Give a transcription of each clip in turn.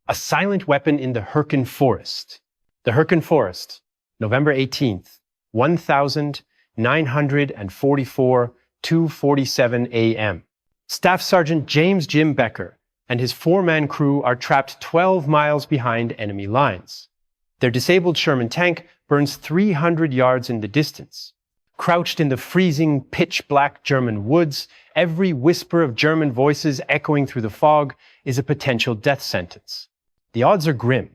A silent weapon in the Herkin forest. The Herkin forest, November 18th, 1944, 2:47 a.m. Staff Sergeant James Jim Becker and his four-man crew are trapped 12 miles behind enemy lines. Their disabled Sherman tank burns 300 yards in the distance. Crouched in the freezing, pitch-black German woods, every whisper of German voices echoing through the fog is a potential death sentence. The odds are grim.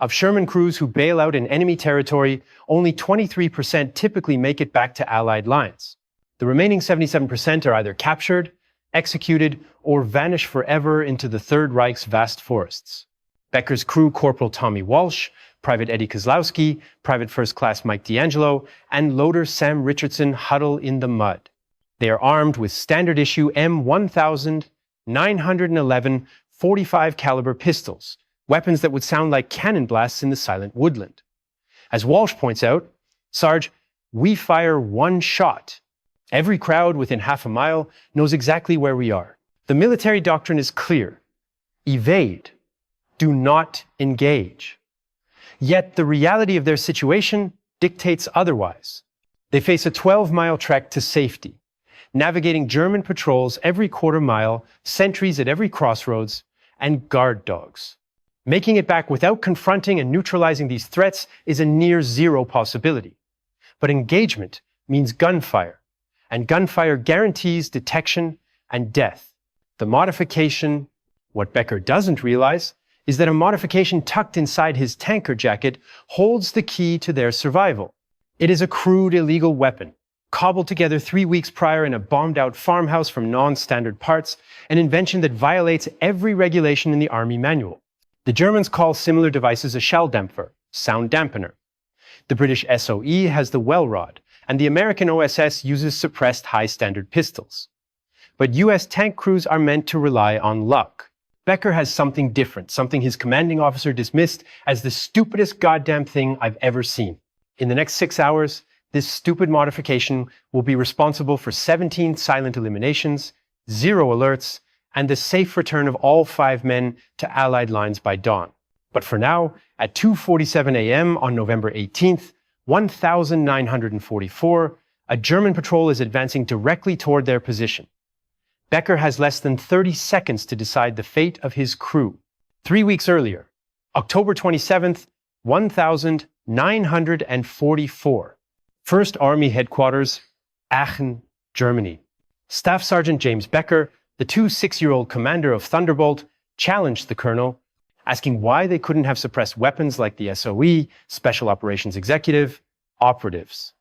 Of Sherman crews who bail out in enemy territory, only 23% typically make it back to Allied lines. The remaining 77% are either captured, executed, or vanish forever into the Third Reich's vast forests. Becker's crew Corporal Tommy Walsh, Private Eddie Kozlowski, Private First Class Mike D'Angelo, and Loader Sam Richardson huddle in the mud. They are armed with standard issue M1911 .45 caliber pistols, weapons that would sound like cannon blasts in the silent woodland. As Walsh points out, Sarge, we fire one shot. Every crowd within half a mile knows exactly where we are. The military doctrine is clear. Evade. Do not engage. Yet the reality of their situation dictates otherwise. They face a 12-mile trek to safety, navigating German patrols every quarter mile, sentries at every crossroads, and guard dogs. Making it back without confronting and neutralizing these threats is a near zero possibility. But engagement means gunfire, and gunfire guarantees detection and death. The modification, what Becker doesn't realize, is that a modification tucked inside his tanker jacket holds the key to their survival. It is a crude, illegal weapon, cobbled together 3 weeks prior in a bombed-out farmhouse from non-standard parts, an invention that violates every regulation in the Army manual. The Germans call similar devices a Schalldämpfer, sound dampener. The British SOE has the well rod, and the American OSS uses suppressed high-standard pistols. But US tank crews are meant to rely on luck. Becker has something different, something his commanding officer dismissed as the stupidest goddamn thing I've ever seen. In the next 6 hours, this stupid modification will be responsible for 17 silent eliminations, 0 alerts, and the safe return of all 5 men to Allied lines by dawn. But for now, at 2:47 a.m. on November 18th, 1944, a German patrol is advancing directly toward their position. Becker has less than 30 seconds to decide the fate of his crew. 3 weeks earlier, October 27th, 1944, 1st Army Headquarters, Aachen, Germany. Staff Sergeant James Becker, the 6-year-old commander of Thunderbolt, challenged the colonel, asking why they couldn't have suppressed weapons like the SOE, Special Operations Executive, operatives.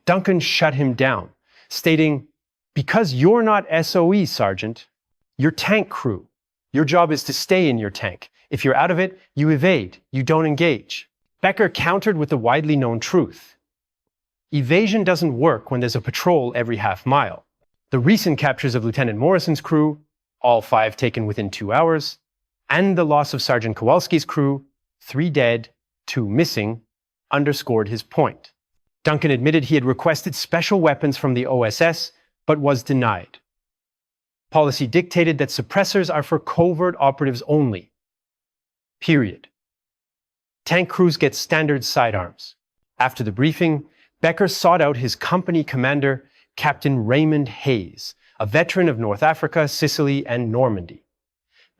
Duncan shut him down, stating, "Because you're not SOE, Sergeant. You're tank crew. Your job is to stay in your tank. If you're out of it, you evade. You don't engage." Becker countered with the widely known truth. Evasion doesn't work when there's a patrol every half mile. The recent captures of Lieutenant Morrison's crew, all 5 taken within 2 hours, and the loss of Sergeant Kowalski's crew, 3 dead, 2 missing, underscored his point. Duncan admitted he had requested special weapons from the OSS, but was denied. Policy dictated that suppressors are for covert operatives only. Period. Tank crews get standard sidearms. After the briefing, Becker sought out his company commander, Captain Raymond Hayes, a veteran of North Africa, Sicily, and Normandy.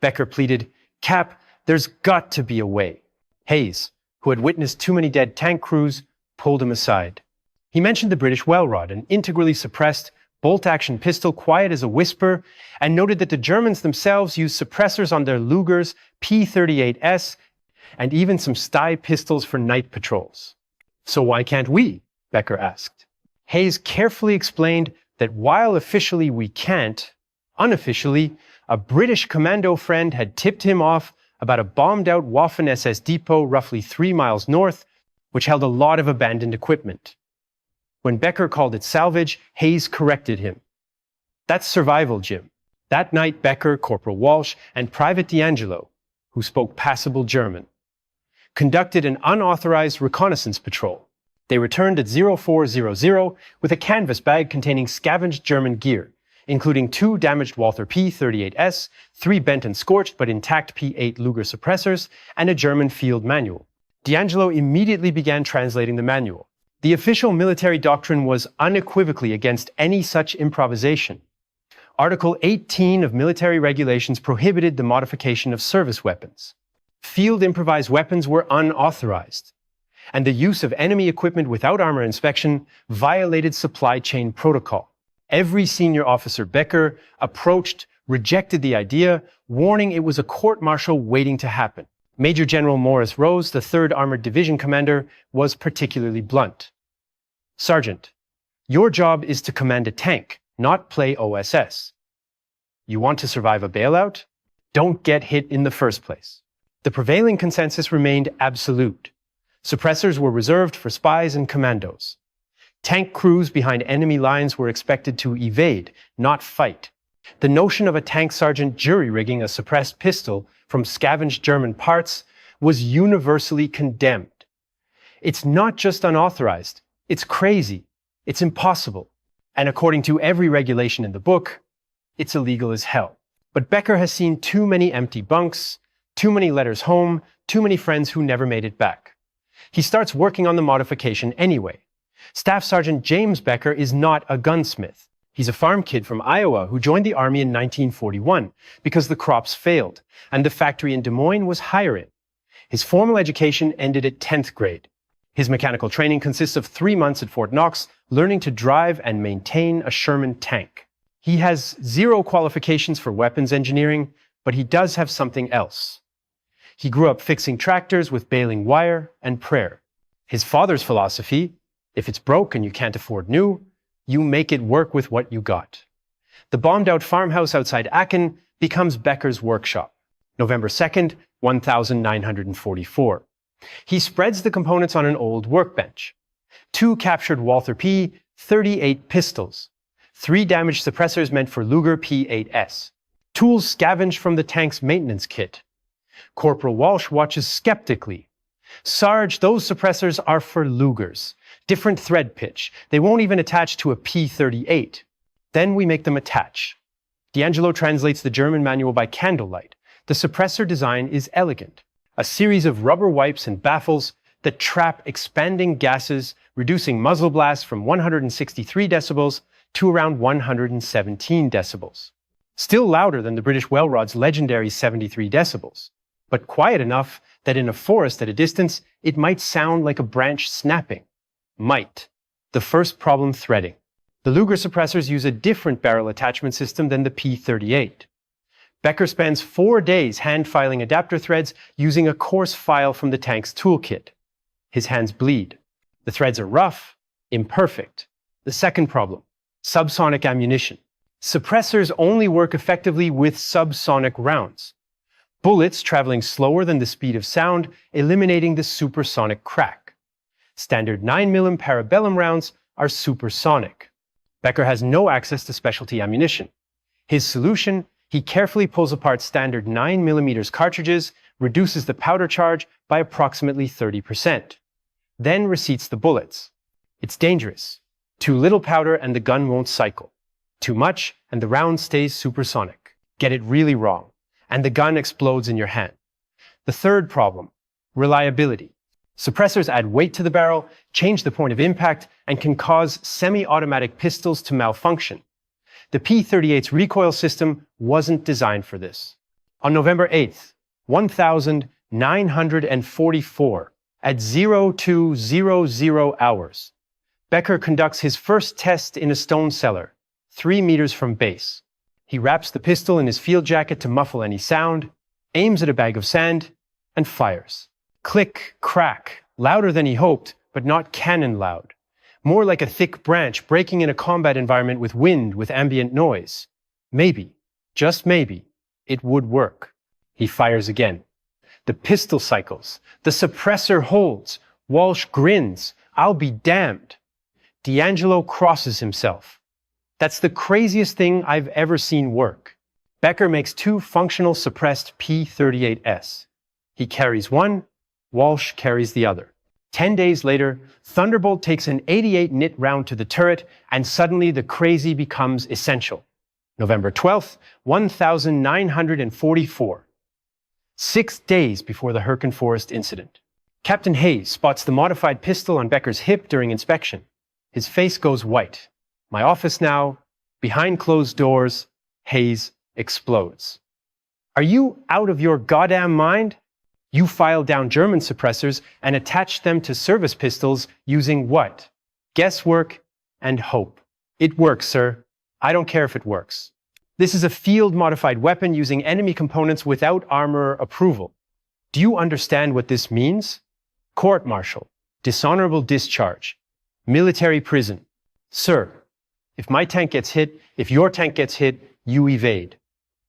Becker pleaded, "Cap, there's got to be a way." Hayes, who had witnessed too many dead tank crews, pulled him aside. He mentioned the British well rod, an integrally suppressed bolt-action pistol quiet as a whisper, and noted that the Germans themselves used suppressors on their Lugers, P-38S, and even some Steyr pistols for night patrols. "So why can't we?" Becker asked. Hayes carefully explained that while officially we can't, unofficially, a British commando friend had tipped him off about a bombed-out Waffen-SS depot roughly 3 miles north, which held a lot of abandoned equipment. When Becker called it salvage, Hayes corrected him. "That's survival, Jim." That night, Becker, Corporal Walsh, and Private D'Angelo, who spoke passable German, conducted an unauthorized reconnaissance patrol. They returned at 0400 with a canvas bag containing scavenged German gear, including 2 damaged Walther P-38S, 3 bent and scorched but intact P-8 Luger suppressors, and a German field manual. D'Angelo immediately began translating the manual. The official military doctrine was unequivocally against any such improvisation. Article 18 of military regulations prohibited the modification of service weapons. Field improvised weapons were unauthorized, and the use of enemy equipment without armor inspection violated supply chain protocol. Every senior officer Becker approached, rejected the idea, warning it was a court-martial waiting to happen. Major General Morris Rose, the 3rd Armored Division commander, was particularly blunt. "Sergeant, your job is to command a tank, not play OSS. You want to survive a bailout? Don't get hit in the first place." The prevailing consensus remained absolute. Suppressors were reserved for spies and commandos. Tank crews behind enemy lines were expected to evade, not fight. The notion of a tank sergeant jury-rigging a suppressed pistol from scavenged German parts was universally condemned. It's not just unauthorized, it's crazy, it's impossible, and according to every regulation in the book, it's illegal as hell. But Becker has seen too many empty bunks, too many letters home, too many friends who never made it back. He starts working on the modification anyway. Staff Sergeant James Becker is not a gunsmith. He's a farm kid from Iowa who joined the Army in 1941 because the crops failed and the factory in Des Moines was hiring. His formal education ended at 10th grade. His mechanical training consists of 3 months at Fort Knox, learning to drive and maintain a Sherman tank. He has 0 qualifications for weapons engineering, but he does have something else. He grew up fixing tractors with baling wire and prayer. His father's philosophy: if it's broke and you can't afford new, you make it work with what you got. The bombed-out farmhouse outside Aachen becomes Becker's workshop. November 2nd, 1944. He spreads the components on an old workbench. 2 captured Walther P-38 pistols. 3 damaged suppressors meant for Luger P-8S. Tools scavenged from the tank's maintenance kit. Corporal Walsh watches skeptically. "Sarge, those suppressors are for Lugers. Different thread pitch. They won't even attach to a P-38. Then we make them attach." D'Angelo translates the German manual by candlelight. The suppressor design is elegant. A series of rubber wipes and baffles that trap expanding gases, reducing muzzle blasts from 163 decibels to around 117 decibels. Still louder than the British Welrod's legendary 73 decibels, but quiet enough that in a forest at a distance, it might sound like a branch snapping. Might. The first problem: threading. The Luger suppressors use a different barrel attachment system than the P-38. Becker spends 4 days hand-filing adapter threads using a coarse file from the tank's toolkit. His hands bleed. The threads are rough, imperfect. The second problem: subsonic ammunition. Suppressors only work effectively with subsonic rounds. Bullets traveling slower than the speed of sound, eliminating the supersonic crack. Standard 9mm parabellum rounds are supersonic. Becker has no access to specialty ammunition. His solution: he carefully pulls apart standard 9mm cartridges, reduces the powder charge by approximately 30%, then reseats the bullets. It's dangerous. Too little powder and the gun won't cycle. Too much and the round stays supersonic. Get it really wrong, and the gun explodes in your hand. The third problem: reliability. Suppressors add weight to the barrel, change the point of impact, and can cause semi-automatic pistols to malfunction. The P-38's recoil system wasn't designed for this. On November 8th, 1944, at 0200 hours, Becker conducts his first test in a stone cellar, 3 meters from base. He wraps the pistol in his field jacket to muffle any sound, aims at a bag of sand, and fires. Click, crack, louder than he hoped, but not cannon loud. More like a thick branch breaking in a combat environment with wind, with ambient noise. Maybe, just maybe, it would work. He fires again. The pistol cycles. The suppressor holds. Walsh grins. "I'll be damned." D'Angelo crosses himself. That's the craziest thing I've ever seen work. Becker makes 2 functional suppressed P-38S. He carries one, Walsh carries the other. 10 days later, Thunderbolt takes an 88 nit round to the turret, and suddenly the crazy becomes essential. November 12th, 1944. 6 days before the Herkin Forest incident. Captain Hayes spots the modified pistol on Becker's hip during inspection. His face goes white. My office now, behind closed doors, Hayes explodes. Are you out of your goddamn mind? You filed down German suppressors and attached them to service pistols using what? Guesswork and hope. It works, sir. I don't care if it works. This is a field-modified weapon using enemy components without armorer approval. Do you understand what this means? Court-martial, dishonorable discharge, military prison. Sir, if my tank gets hit, if your tank gets hit, you evade.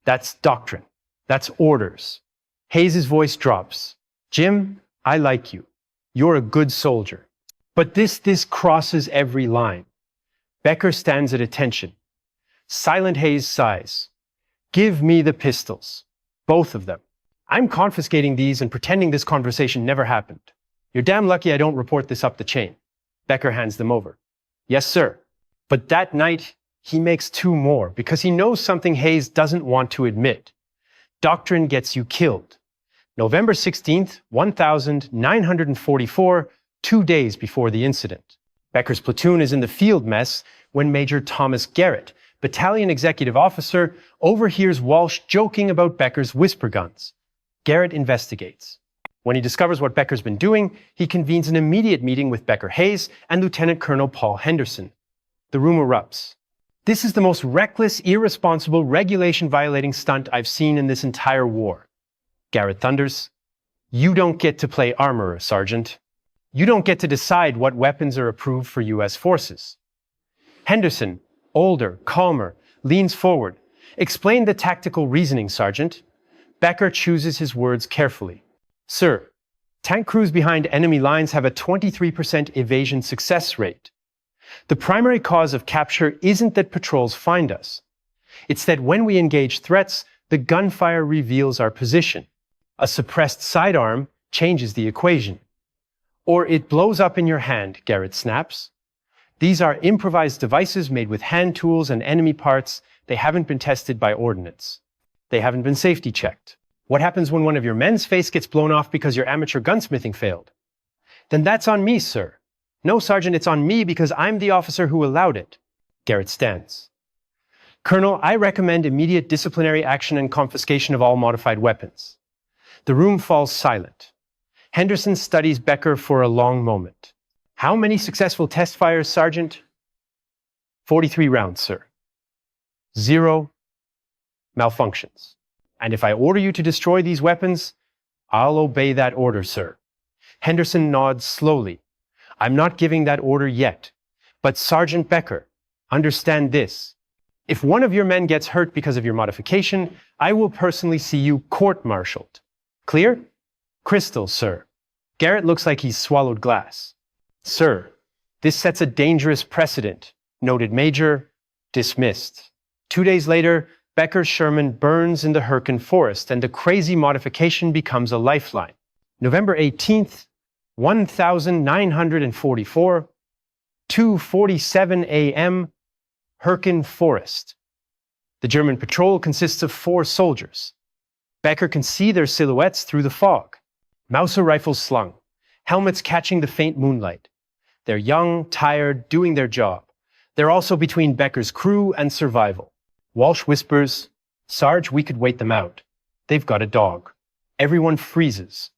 That's doctrine. That's orders. Hayes' voice drops. Jim, I like you. You're a good soldier. But this crosses every line. Becker stands at attention. Silent Hayes sighs. Give me the pistols. Both of them. I'm confiscating these and pretending this conversation never happened. You're damn lucky I don't report this up the chain. Becker hands them over. Yes, sir. But that night, he makes 2 more because he knows something Hayes doesn't want to admit. Doctrine gets you killed. November 16th, 1944, 2 days before the incident. Becker's platoon is in the field mess when Major Thomas Garrett, battalion executive officer, overhears Walsh joking about Becker's whisper guns. Garrett investigates. When he discovers what Becker's been doing, he convenes an immediate meeting with Becker Hayes and Lieutenant Colonel Paul Henderson. The room erupts. This is the most reckless, irresponsible, regulation-violating stunt I've seen in this entire war. Garrett thunders. You don't get to play armorer, Sergeant. You don't get to decide what weapons are approved for U.S. forces. Henderson, older, calmer, leans forward. Explain the tactical reasoning, Sergeant. Becker chooses his words carefully. Sir, tank crews behind enemy lines have a 23% evasion success rate. The primary cause of capture isn't that patrols find us. It's that when we engage threats, the gunfire reveals our position. A suppressed sidearm changes the equation. Or it blows up in your hand, Garrett snaps. These are improvised devices made with hand tools and enemy parts. They haven't been tested by ordnance. They haven't been safety checked. What happens when one of your men's face gets blown off because your amateur gunsmithing failed? Then that's on me, sir. No, Sergeant, it's on me because I'm the officer who allowed it. Garrett stands. Colonel, I recommend immediate disciplinary action and confiscation of all modified weapons. The room falls silent. Henderson studies Becker for a long moment. How many successful test fires, Sergeant? 43 rounds, sir. 0 malfunctions. And if I order you to destroy these weapons, I'll obey that order, sir. Henderson nods slowly. I'm not giving that order yet. But Sergeant Becker, understand this. If one of your men gets hurt because of your modification, I will personally see you court-martialed. Clear? Crystal, sir. Garrett looks like he's swallowed glass. Sir, this sets a dangerous precedent. Noted Major, dismissed. 2 days later, Becker's Sherman burns in the Herkin Forest and the crazy modification becomes a lifeline. November 18th, 1944, 2:47 a.m., Herkin Forest. The German patrol consists of 4 soldiers. Becker can see their silhouettes through the fog. Mauser rifles slung, helmets catching the faint moonlight. They're young, tired, doing their job. They're also between Becker's crew and survival. Walsh whispers, Sarge, we could wait them out. They've got a dog. Everyone freezes.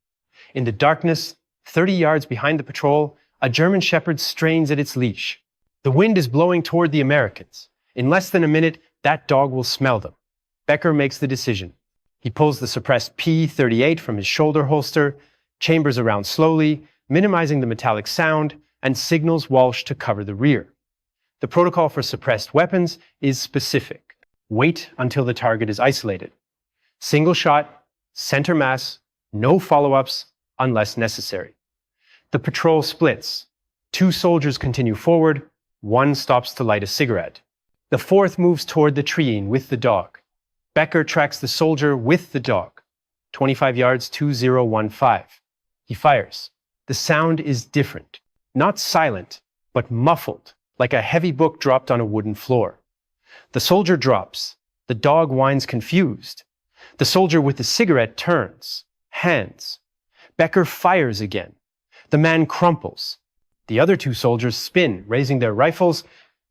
In the darkness, 30 yards behind the patrol, a German shepherd strains at its leash. The wind is blowing toward the Americans. In less than a minute, that dog will smell them. Becker makes the decision. He pulls the suppressed P-38 from his shoulder holster, chambers around slowly, minimizing the metallic sound, and signals Walsh to cover the rear. The protocol for suppressed weapons is specific. Wait until the target is isolated. Single shot, center mass, no follow-ups unless necessary. The patrol splits. 2 soldiers continue forward, 1 stops to light a cigarette. The 4th moves toward the treeing with the dog. Becker tracks the soldier with the dog. 25 yards, 2015. He fires. The sound is different. Not silent, but muffled, like a heavy book dropped on a wooden floor. The soldier drops. The dog whines confused. The soldier with the cigarette turns. Hands. Becker fires again. The man crumples. The other two soldiers spin, raising their rifles,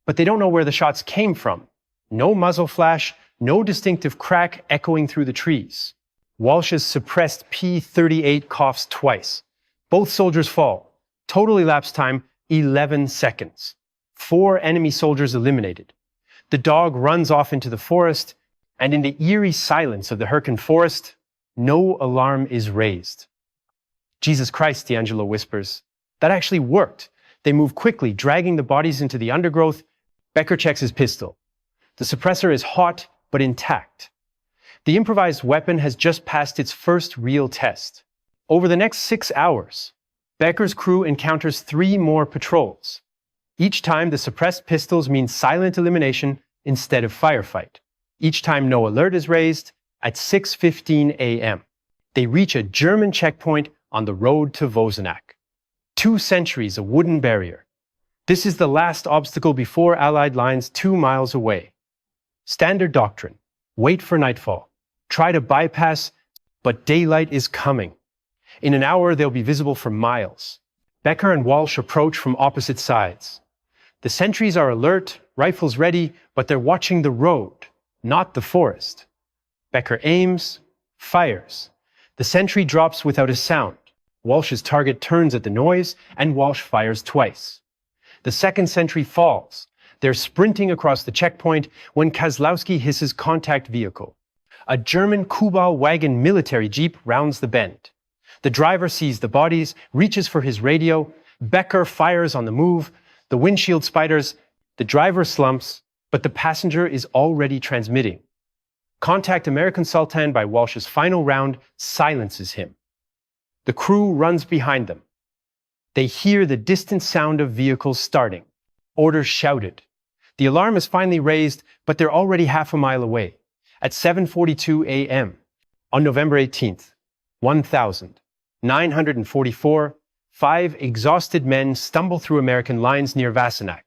but they don't know where the shots came from. No muzzle flash, no distinctive crack echoing through the trees. Walsh's suppressed P-38 coughs twice. Both soldiers fall. Total elapsed time, 11 seconds. 4 enemy soldiers eliminated. The dog runs off into the forest, and in the eerie silence of the Herkin forest, no alarm is raised. Jesus Christ, D'Angelo whispers. That actually worked. They move quickly, dragging the bodies into the undergrowth. Becker checks his pistol. The suppressor is hot, but intact. The improvised weapon has just passed its first real test. Over the next 6 hours, Becker's crew encounters 3 more patrols. Each time, the suppressed pistols mean silent elimination instead of firefight. Each time no alert is raised, at 6:15 a.m., they reach a German checkpoint on the road to Vosenach. 2 centuries, a wooden barrier. This is the last obstacle before Allied lines 2 miles away. Standard doctrine. Wait for nightfall. Try to bypass, but daylight is coming. In an hour, they'll be visible for miles. Becker and Walsh approach from opposite sides. The sentries are alert, rifles ready, but they're watching the road, not the forest. Becker aims, fires. The sentry drops without a sound. Walsh's target turns at the noise, and Walsh fires twice. The second sentry falls. They're sprinting across the checkpoint when Kozlowski hisses contact vehicle. A German Kubal wagon military jeep rounds the bend. The driver sees the bodies, reaches for his radio. Becker fires on the move. The windshield spiders. The driver slumps, but the passenger is already transmitting. Contact American Sultan by Walsh's final round silences him. The crew runs behind them. They hear the distant sound of vehicles starting. Orders shouted. The alarm is finally raised, but they're already half a mile away. At 7:42 a.m. on November 18th, 1944, 5 exhausted men stumble through American lines near Vosenach.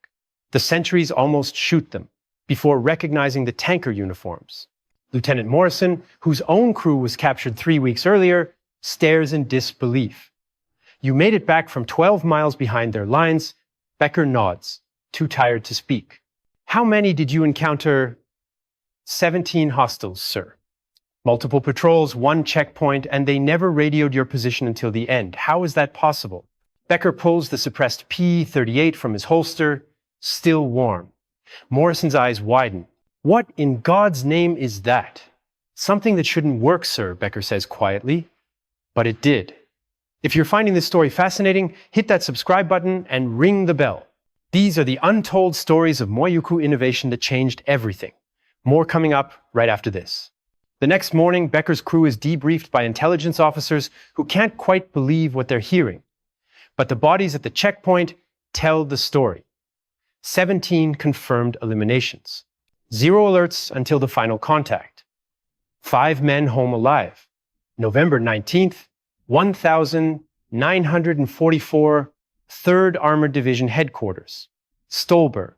The sentries almost shoot them before recognizing the tanker uniforms. Lieutenant Morrison, whose own crew was captured 3 weeks earlier, stares in disbelief. You made it back from 12 miles behind their lines. Becker nods, too tired to speak. How many did you encounter? 17 hostiles, sir. Multiple patrols, 1 checkpoint, and they never radioed your position until the end. How is that possible? Becker pulls the suppressed P-38 from his holster, still warm. Morrison's eyes widen. What in God's name is that? Something that shouldn't work, sir, Becker says quietly. But it did. If you're finding this story fascinating, hit that subscribe button and ring the bell. These are the untold stories of Moyuku innovation that changed everything. More coming up right after this. The next morning, Becker's crew is debriefed by intelligence officers who can't quite believe what they're hearing. But the bodies at the checkpoint tell the story. 17 confirmed eliminations. 0 alerts until the final contact. 5 men home alive. November 19th, 1944, 3rd Armored Division Headquarters. Stolberg.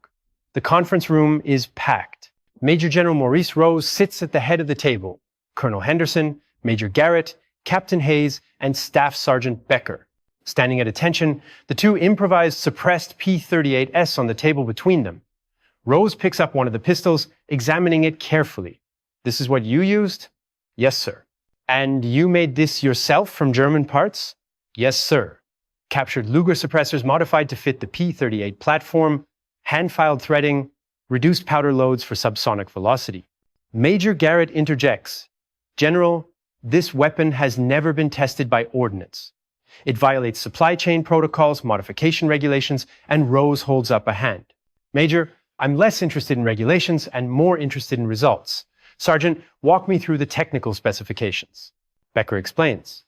The conference room is packed. Major General Maurice Rose sits at the head of the table. Colonel Henderson, Major Garrett, Captain Hayes, and Staff Sergeant Becker. Standing at attention, the 2 improvised suppressed P-38s on the table between them. Rose picks up one of the pistols, examining it carefully. This is what you used? Yes, sir. And you made this yourself from German parts? Yes, sir. Captured Luger suppressors modified to fit the P-38 platform, hand-filed threading, reduced powder loads for subsonic velocity. Major Garrett interjects. General, this weapon has never been tested by ordnance. It violates supply chain protocols, modification regulations, and Rose holds up a hand. Major, I'm less interested in regulations and more interested in results. Sergeant, walk me through the technical specifications. Becker explains.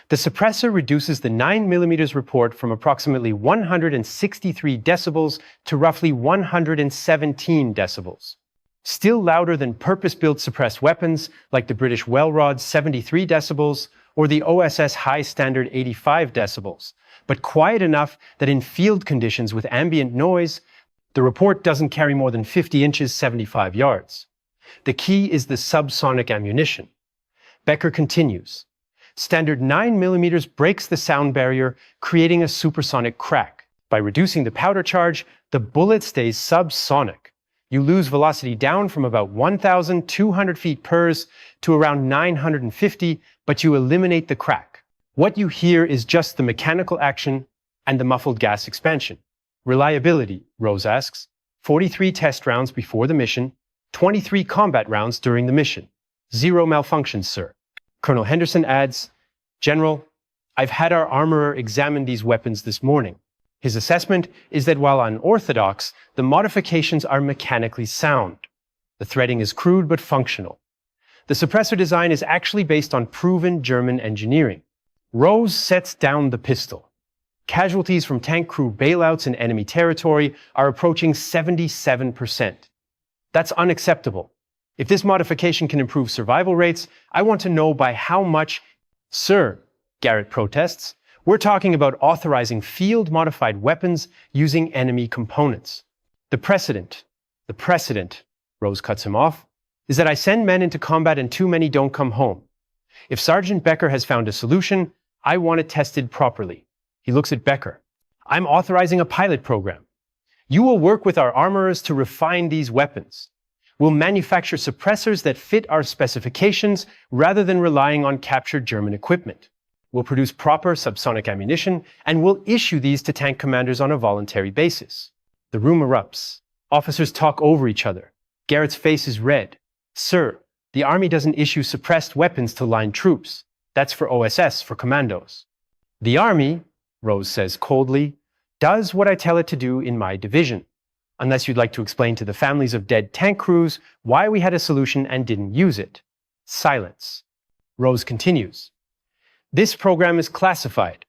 The suppressor reduces the 9mm report from approximately 163 decibels to roughly 117 decibels. Still louder than purpose-built suppressed weapons like the British Welrod 73 decibels or the OSS High Standard 85 decibels, but quiet enough that in field conditions with ambient noise, the report doesn't carry more than 50 inches 75 yards. The key is the subsonic ammunition. Becker continues. Standard 9mm breaks the sound barrier, creating a supersonic crack. By reducing the powder charge, the bullet stays subsonic. You lose velocity down from about 1,200 feet pers to around 950, but you eliminate the crack. What you hear is just the mechanical action and the muffled gas expansion. Reliability, Rose asks. 43 test rounds before the mission, 23 combat rounds during the mission. 0 malfunctions, sir. Colonel Henderson adds, General, I've had our armorer examine these weapons this morning. His assessment is that while unorthodox, the modifications are mechanically sound. The threading is crude but functional. The suppressor design is actually based on proven German engineering. Rose sets down the pistol. Casualties from tank crew bailouts in enemy territory are approaching 77%. That's unacceptable. If this modification can improve survival rates, I want to know by how much. Sir, Garrett protests, we're talking about authorizing field-modified weapons using enemy components. The precedent, Rose cuts him off, is that I send men into combat and too many don't come home. If Sergeant Becker has found a solution, I want it tested properly. He looks at Becker. I'm authorizing a pilot program. You will work with our armorers to refine these weapons. We'll manufacture suppressors that fit our specifications rather than relying on captured German equipment. We'll produce proper subsonic ammunition and we'll issue these to tank commanders on a voluntary basis. The room erupts. Officers talk over each other. Garrett's face is red. Sir, the Army doesn't issue suppressed weapons to line troops. That's for OSS, for commandos. The Army, Rose says coldly, does what I tell it to do in my division. Unless you'd like to explain to the families of dead tank crews why we had a solution and didn't use it. Silence. Rose continues. This program is classified.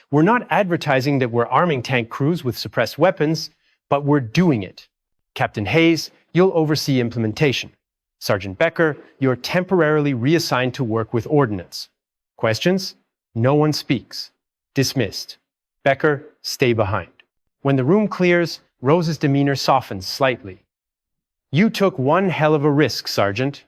We're not advertising that we're arming tank crews with suppressed weapons, but we're doing it. Captain Hayes, you'll oversee implementation. Sergeant Becker, you're temporarily reassigned to work with ordnance. Questions? No one speaks. Dismissed. Becker, stay behind. When the room clears, Rose's demeanor softens slightly. You took one hell of a risk, Sergeant.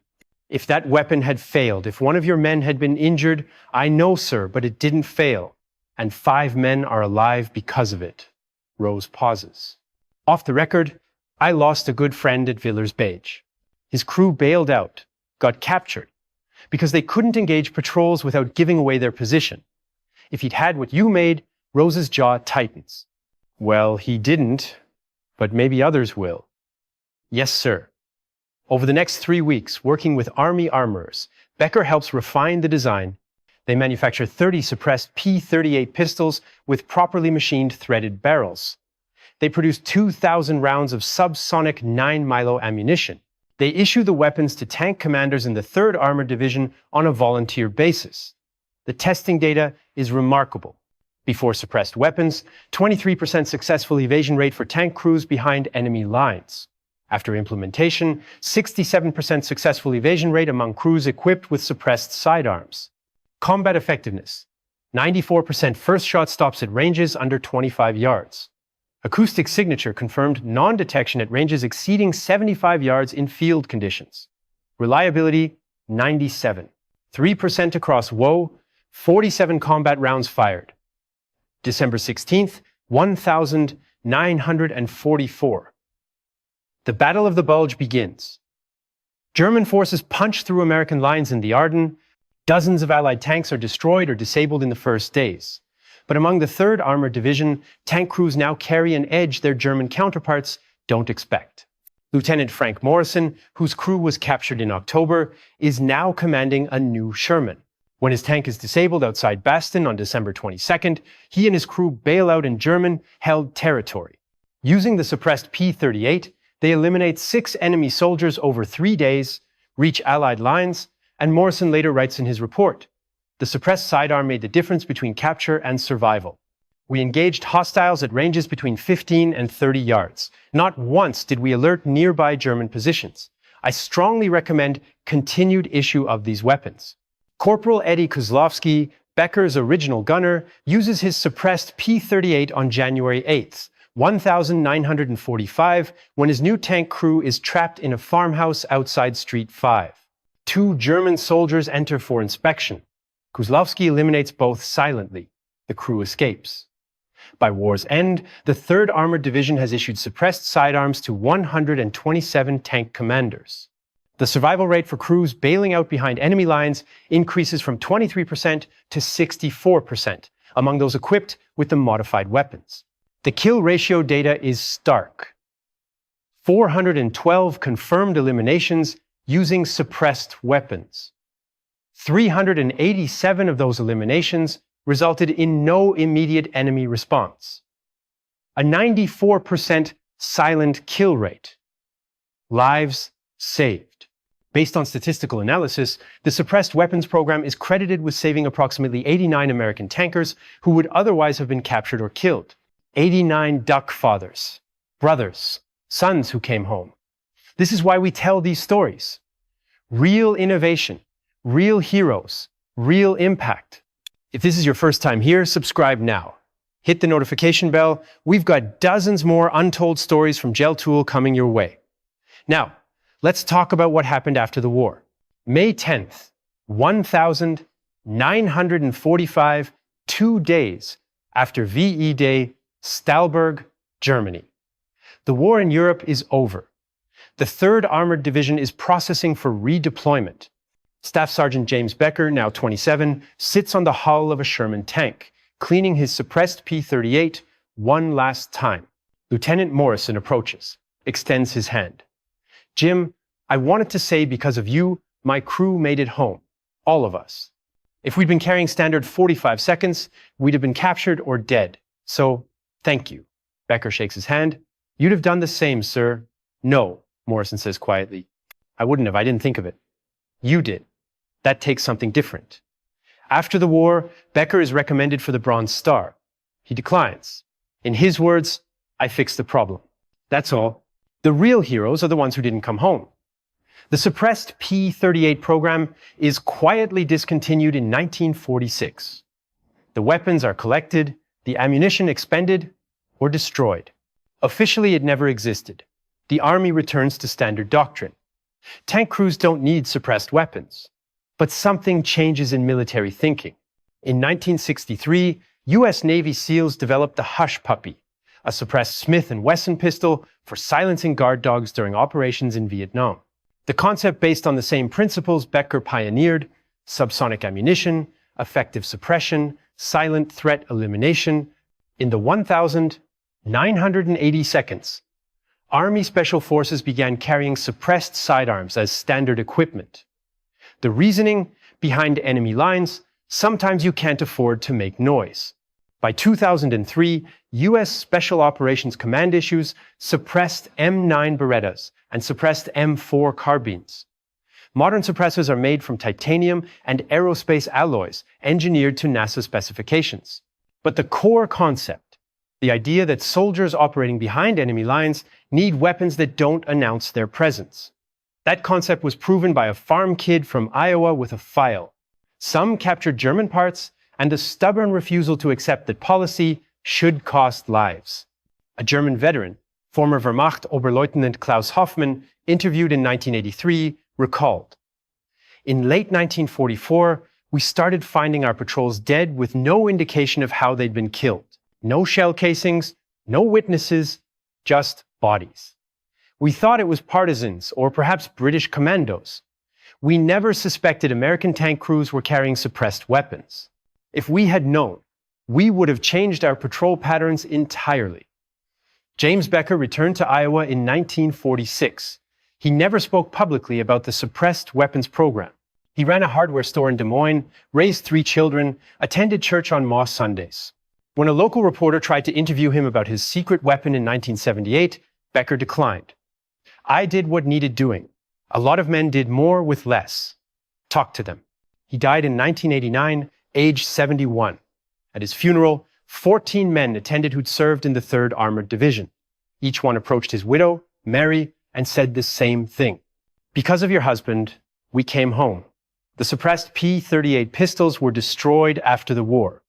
If that weapon had failed, if one of your men had been injured, I know, sir, but it didn't fail. And 5 men are alive because of it. Rose pauses. Off the record, I lost a good friend at Villers-Bège. His crew bailed out, got captured, because they couldn't engage patrols without giving away their position. If he'd had what you made, Rose's jaw tightens. Well, he didn't, but maybe others will. Yes, sir. Over the next 3 weeks, working with Army armorers, Becker helps refine the design. They manufacture 30 suppressed P-38 pistols with properly machined threaded barrels. They produce 2,000 rounds of subsonic 9mm ammunition. They issue the weapons to tank commanders in the 3rd Armored Division on a volunteer basis. The testing data is remarkable. Before suppressed weapons, 23% successful evasion rate for tank crews behind enemy lines. After implementation, 67% successful evasion rate among crews equipped with suppressed sidearms. Combat effectiveness, 94% first shot stops at ranges under 25 yards. Acoustic signature confirmed non-detection at ranges exceeding 75 yards in field conditions. Reliability, 97. 3% across WO, 47 combat rounds fired. December 16th, 1,944. The Battle of the Bulge begins. German forces punch through American lines in the Ardennes. Dozens of Allied tanks are destroyed or disabled in the first days. But among the 3rd Armored Division, tank crews now carry an edge their German counterparts don't expect. Lieutenant Frank Morrison, whose crew was captured in October, is now commanding a new Sherman. When his tank is disabled outside Bastogne on December 22nd, he and his crew bail out in German-held territory. Using the suppressed P-38, they eliminate 6 enemy soldiers over 3 days, reach Allied lines, and Morrison later writes in his report, "The suppressed sidearm made the difference between capture and survival. We engaged hostiles at ranges between 15 and 30 yards. Not once did we alert nearby German positions. I strongly recommend continued issue of these weapons." Corporal Eddie Kozlowski, Becker's original gunner, uses his suppressed P-38 on January 8th, 1945, when his new tank crew is trapped in a farmhouse outside Street 5. Two German soldiers enter for inspection. Kozlowski eliminates both silently. The crew escapes. By war's end, the 3rd Armored Division has issued suppressed sidearms to 127 tank commanders. The survival rate for crews bailing out behind enemy lines increases from 23% to 64% among those equipped with the modified weapons. The kill ratio data is stark. 412 confirmed eliminations using suppressed weapons. 387 of those eliminations resulted in no immediate enemy response. A 94% silent kill rate. Lives saved. Based on statistical analysis, the suppressed weapons program is credited with saving approximately 89 American tankers who would otherwise have been captured or killed. 89 duck fathers, brothers, sons who came home. This is why we tell these stories. Real innovation, real heroes, real impact. If this is your first time here, subscribe now. Hit the notification bell. We've got dozens more untold stories from Gel Tool coming your way. Now, let's talk about what happened after the war. May 10th, 1945, 2 days after VE Day, Stahlberg, Germany. The war in Europe is over. The 3rd Armored Division is processing for redeployment. Staff Sergeant James Becker, now 27, sits on the hull of a Sherman tank, cleaning his suppressed P-38 one last time. Lieutenant Morrison approaches, extends his hand. Jim, I wanted to say because of you, my crew made it home. All of us. If we'd been carrying standard 45 seconds, we'd have been captured or dead. So, thank you. Becker shakes his hand. You'd have done the same, sir. No, Morrison says quietly. I wouldn't have. I didn't think of it. You did. That takes something different. After the war, Becker is recommended for the Bronze Star. He declines. In his words, I fixed the problem. That's all. The real heroes are the ones who didn't come home. The suppressed P-38 program is quietly discontinued in 1946. The weapons are collected, the ammunition expended, or destroyed. Officially, it never existed. The Army returns to standard doctrine. Tank crews don't need suppressed weapons. But something changes in military thinking. In 1963, U.S. Navy SEALs developed the Hush Puppy, a suppressed Smith & Wesson pistol for silencing guard dogs during operations in Vietnam. The concept based on the same principles Becker pioneered: subsonic ammunition, effective suppression, silent threat elimination. In the 1,980 seconds, Army Special Forces began carrying suppressed sidearms as standard equipment. The reasoning behind enemy lines: sometimes you can't afford to make noise. By 2003, U.S. Special Operations Command issues suppressed M9 Berettas and suppressed M4 carbines. Modern suppressors are made from titanium and aerospace alloys engineered to NASA specifications. But the core concept, the idea that soldiers operating behind enemy lines need weapons that don't announce their presence. That concept was proven by a farm kid from Iowa with a file. Some captured German parts, and the stubborn refusal to accept that policy should cost lives. A German veteran, former Wehrmacht Oberleutnant Klaus Hoffmann, interviewed in 1983, recalled, "In late 1944, we started finding our patrols dead with no indication of how they'd been killed. No shell casings, no witnesses, just bodies. We thought it was partisans or perhaps British commandos. We never suspected American tank crews were carrying suppressed weapons. If we had known, we would have changed our patrol patterns entirely." James Becker returned to Iowa in 1946. He never spoke publicly about the suppressed weapons program. He ran a hardware store in Des Moines, raised 3 children, attended church on Moss Sundays. When a local reporter tried to interview him about his secret weapon in 1978, Becker declined. "I did what needed doing. A lot of men did more with less. Talk to them." He died in 1989, age 71. At his funeral, 14 men attended who'd served in the 3rd Armored Division. Each one approached his widow, Mary, and said the same thing. "Because of your husband, we came home." The suppressed P-38 pistols were destroyed after the war.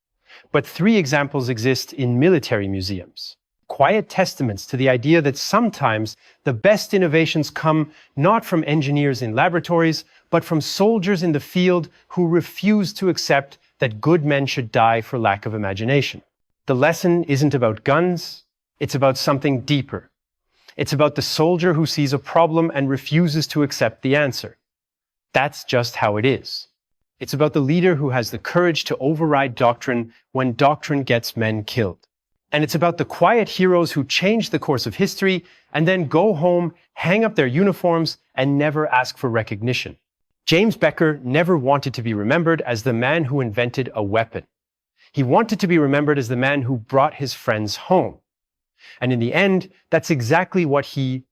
But 3 examples exist in military museums. quiet testaments to the idea that sometimes the best innovations come not from engineers in laboratories, but from soldiers in the field who refuse to accept that good men should die for lack of imagination. The lesson isn't about guns, it's about something deeper. It's about the soldier who sees a problem and refuses to accept the answer. That's just how it is. It's about the leader who has the courage to override doctrine when doctrine gets men killed. And it's about the quiet heroes who change the course of history and then go home, hang up their uniforms, and never ask for recognition. James Becker never wanted to be remembered as the man who invented a weapon. He wanted to be remembered as the man who brought his friends home. And in the end, that's exactly what he